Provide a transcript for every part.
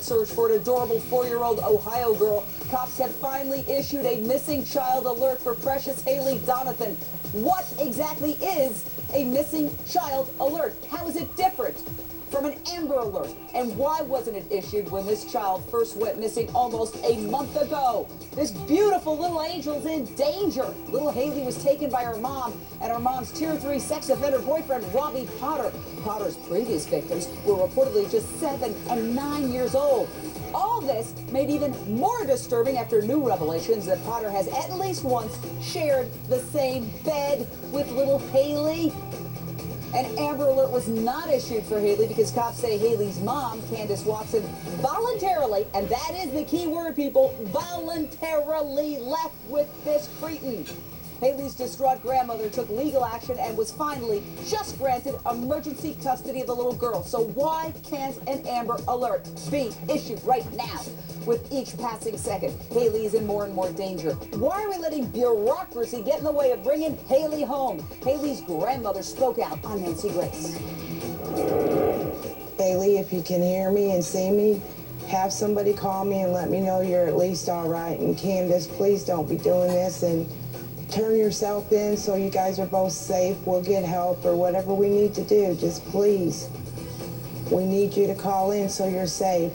statewide search for an adorable 4-year-old Ohio girl. Cops have finally issued a missing child alert for precious Haylee Donathan. What exactly is a missing child alert? How is it different from an Amber Alert? And why wasn't it issued when this child first went missing almost a month ago? This beautiful little angel's in danger. Little Haylee was taken by her mom and her mom's Tier 3 sex offender boyfriend, Robbie Potter. Potter's previous victims were reportedly just 7 and 9 years old. All this made even more disturbing after new revelations that Potter has at least once shared the same bed with little Haylee. An Amber Alert was not issued for Haylee because cops say Haylee's mom, Candace Watson, voluntarily, and that is the key word, people, voluntarily left with this cretin. Haylee's distraught grandmother took legal action and was finally just granted emergency custody of the little girl. So why can't an Amber Alert be issued right now? With each passing second, Haylee is in more and more danger. Why are we letting bureaucracy get in the way of bringing Haylee home? Haylee's grandmother spoke out on Nancy Grace. Haylee, if you can hear me and see me, have somebody call me and let me know you're at least all right. And Candace, please don't be doing this, and turn yourself in so you guys are both safe. We'll get help or whatever we need to do. Just please, we need you to call in so you're safe.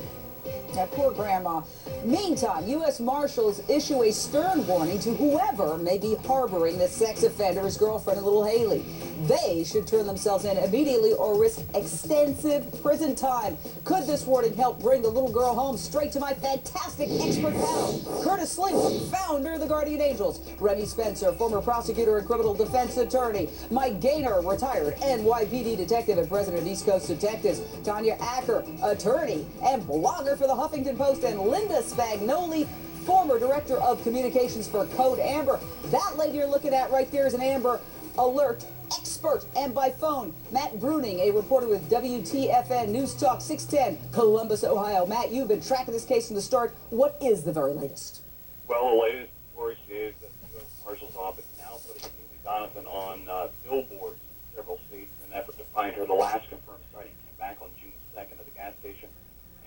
That poor grandma. Meantime, U.S. Marshals issue a stern warning to whoever may be harboring the sex offender's girlfriend, little Haylee. They should turn themselves in immediately or risk extensive prison time. Could this warning help bring the little girl home? Straight to my fantastic expert panel. Curtis Sliwa, founder of the Guardian Angels. Remy Spencer, former prosecutor and criminal defense attorney. Mike Gaynor, retired NYPD detective and president of East Coast Detectives. Tanya Acker, attorney and blogger for the Huffington Post. And Linda Spagnoli, former director of communications for Code Amber. That lady you're looking at right there is an Amber Alert expert. And by phone, Matt Bruning, a reporter with WTFN News Talk 610, Columbus, Ohio. Matt, you've been tracking this case from the start. What is the very latest? Well, the latest, of course, is that the U.S. Marshal's Office now putting Haylee Donathan on billboards in several states in an effort to find her. The last confirmed sighting came back on June 2nd at a gas station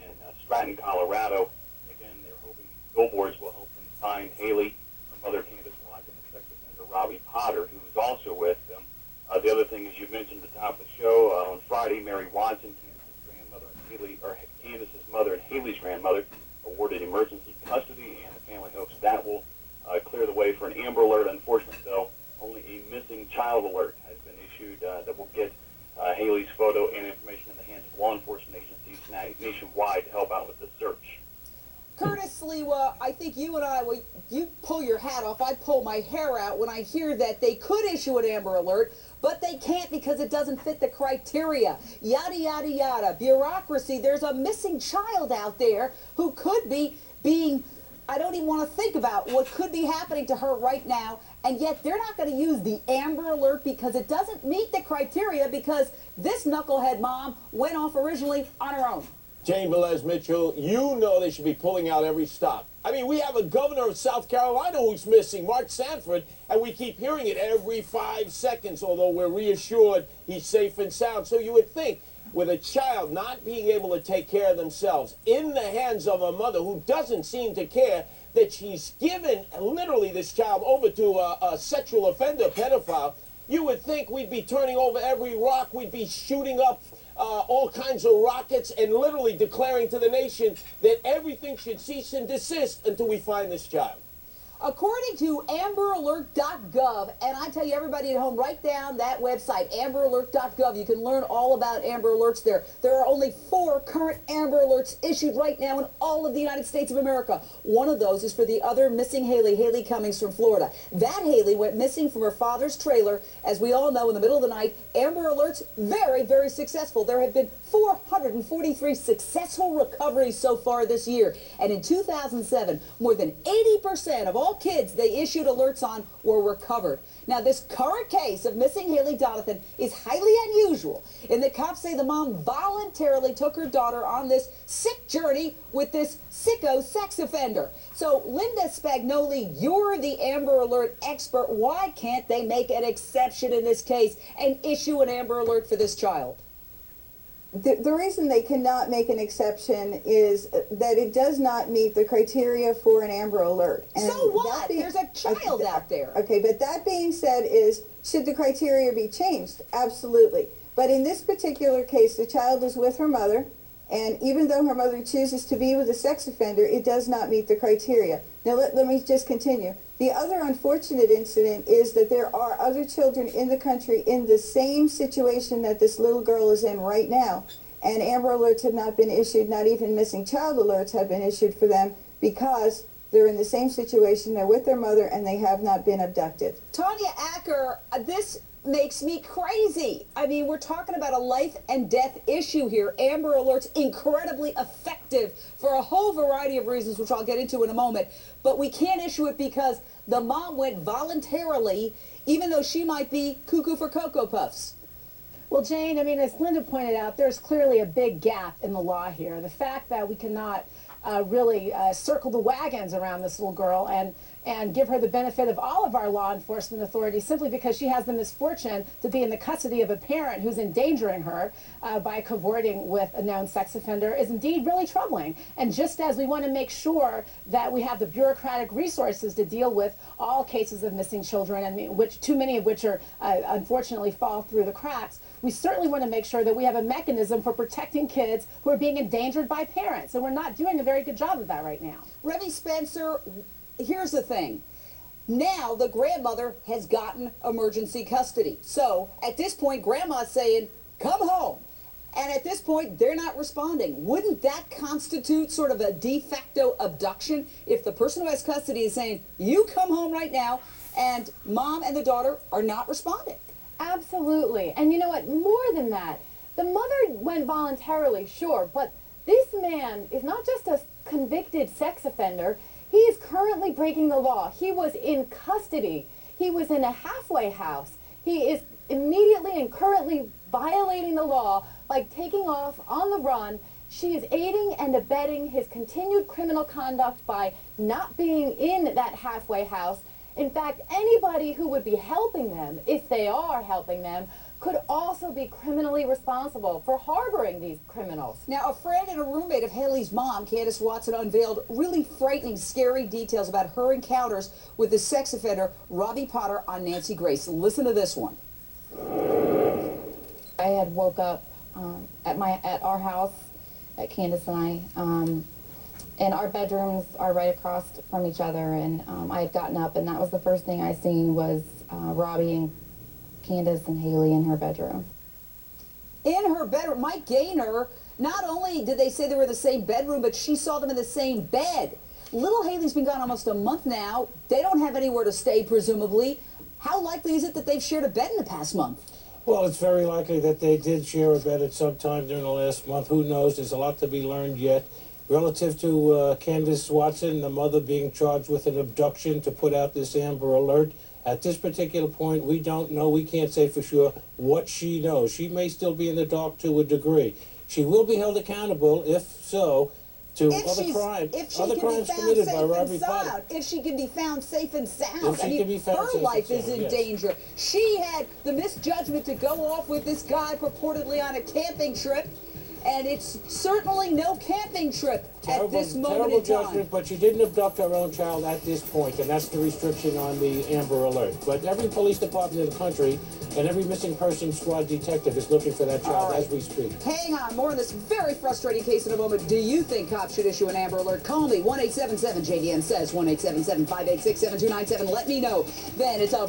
in Stratton, Colorado. Again, they're hoping these billboards will help them find Haylee, her mother, Candace Watson, and sex offender Robbie Potter, who is also with them. The other thing, as you mentioned at the top of the show, on Friday, Mary Watson, Candace's mother and Haley's grandmother, awarded emergency custody, and the family hopes that will clear the way for an Amber Alert. Unfortunately, though, only a missing child alert has been issued that will get Haley's photo and information in the hands of law enforcement agencies nationwide to help out with this search. Curtis Sliwa, I think you and I, well, you pull your hat off, I pull my hair out when I hear that they could issue an Amber Alert, but they can't because it doesn't fit the criteria. Yada, yada, yada. Bureaucracy, there's a missing child out there who could be being, I don't even want to think about what could be happening to her right now, and yet they're not going to use the Amber Alert because it doesn't meet the criteria because this knucklehead mom went off originally on her own. Jane Velez Mitchell, you know they should be pulling out every stop. I mean, we have a governor of South Carolina who's missing, Mark Sanford, and we keep hearing it every 5 seconds, although we're reassured he's safe and sound. So you would think, with a child not being able to take care of themselves in the hands of a mother who doesn't seem to care, that she's given literally this child over to a sexual offender, pedophile, you would think we'd be turning over every rock, we'd be shooting up all kinds of rockets and literally declaring to the nation that everything should cease and desist until we find this child. According to AmberAlert.gov, and I tell you, everybody at home, write down that website, AmberAlert.gov. You can learn all about Amber Alerts there. There are only 4 current Amber Alerts issued right now in all of the United States of America. One of those is for the other missing Haylee Cummings from Florida. That Haylee went missing from her father's trailer, as we all know, in the middle of the night. Amber Alerts, very, very successful. There have been 443 successful recoveries so far this year. And in 2007, more than 80% of all kids they issued alerts on were recovered. Now, this current case of missing Haylee Donathan is highly unusual in that cops say the mom voluntarily took her daughter on this sick journey with this sicko sex offender. So, Linda Spagnoli, you're the Amber Alert expert. Why can't they make an exception in this case and issue an Amber Alert for this child? The reason they cannot make an exception is that it does not meet the criteria for an Amber Alert. And so what? There's a child out there. Okay, but that being said should the criteria be changed? Absolutely. But in this particular case, the child is with her mother, and even though her mother chooses to be with a sex offender, it does not meet the criteria. Now let me just continue. The other unfortunate incident is that there are other children in the country in the same situation that this little girl is in right now, and Amber Alerts have not been issued, not even missing child alerts have been issued for them because they're in the same situation, they're with their mother, and they have not been abducted. Tanya Acker, this makes me crazy. I mean, we're talking about a life and death issue here. Amber Alerts, incredibly effective for a whole variety of reasons, which I'll get into in a moment. But we can't issue it because the mom went voluntarily, even though she might be cuckoo for Cocoa Puffs. Well, Jane, I mean, as Linda pointed out, there's clearly a big gap in the law here. The fact that we cannot really circle the wagons around this little girl and give her the benefit of all of our law enforcement authorities simply because she has the misfortune to be in the custody of a parent who's endangering her by cavorting with a known sex offender is indeed really troubling. And just as we want to make sure that we have the bureaucratic resources to deal with all cases of missing children, and which too many of which are unfortunately fall through the cracks, we certainly want to make sure that we have a mechanism for protecting kids who are being endangered by parents. And we're not doing a very good job of that right now. Remy Spencer, here's the thing. Now the grandmother has gotten emergency custody. So at this point, grandma's saying, come home. And at this point, they're not responding. Wouldn't that constitute sort of a de facto abduction if the person who has custody is saying, you come home right now, and mom and the daughter are not responding? Absolutely. And you know what? More than that, the mother went voluntarily, sure, but this man is not just a convicted sex offender. He is currently breaking the law. He was in custody. He was in a halfway house. He is immediately and currently violating the law by taking off on the run. She is aiding and abetting his continued criminal conduct by not being in that halfway house. In fact, anybody who would be helping them, if they are helping them, could also be criminally responsible for harboring these criminals. Now, a friend and a roommate of Haylee's mom, Candace Watson, unveiled really frightening, scary details about her encounters with the sex offender, Robbie Potter, on Nancy Grace. Listen to this one. I had woke up at our house, at Candace and I, and our bedrooms are right across from each other, and I had gotten up, and that was the first thing I seen was Robbie and Candace and Haylee in her bedroom. In her bedroom. Mike Gaynor, not only did they say they were in the same bedroom, but she saw them in the same bed. Little Haley's been gone almost a month now. They don't have anywhere to stay, presumably. How likely is it that they've shared a bed in the past month? Well, it's very likely that they did share a bed at some time during the last month. Who knows? There's a lot to be learned yet. Relative to Candace Watson, the mother being charged with an abduction to put out this Amber Alert, at this particular point, we don't know. We can't say for sure what she knows. She may still be in the dark to a degree. She will be held accountable, if so, to other crimes committed by Robbie Potter. If she can be found safe and sound. If she can be found her safe life and is sound, in yes. danger. She had the misjudgment to go off with this guy purportedly on a camping trip. And it's certainly no camping trip at this moment in time. Terrible judgment, but she didn't abduct her own child at this point, and that's the restriction on the Amber Alert. But every police department in the country and every missing person squad detective is looking for that child as we speak. Hang on, more on this very frustrating case in a moment. Do you think cops should issue an Amber Alert? Call me, 1-877-JDM says, 1-877-586-7297. Let me know. Then it's a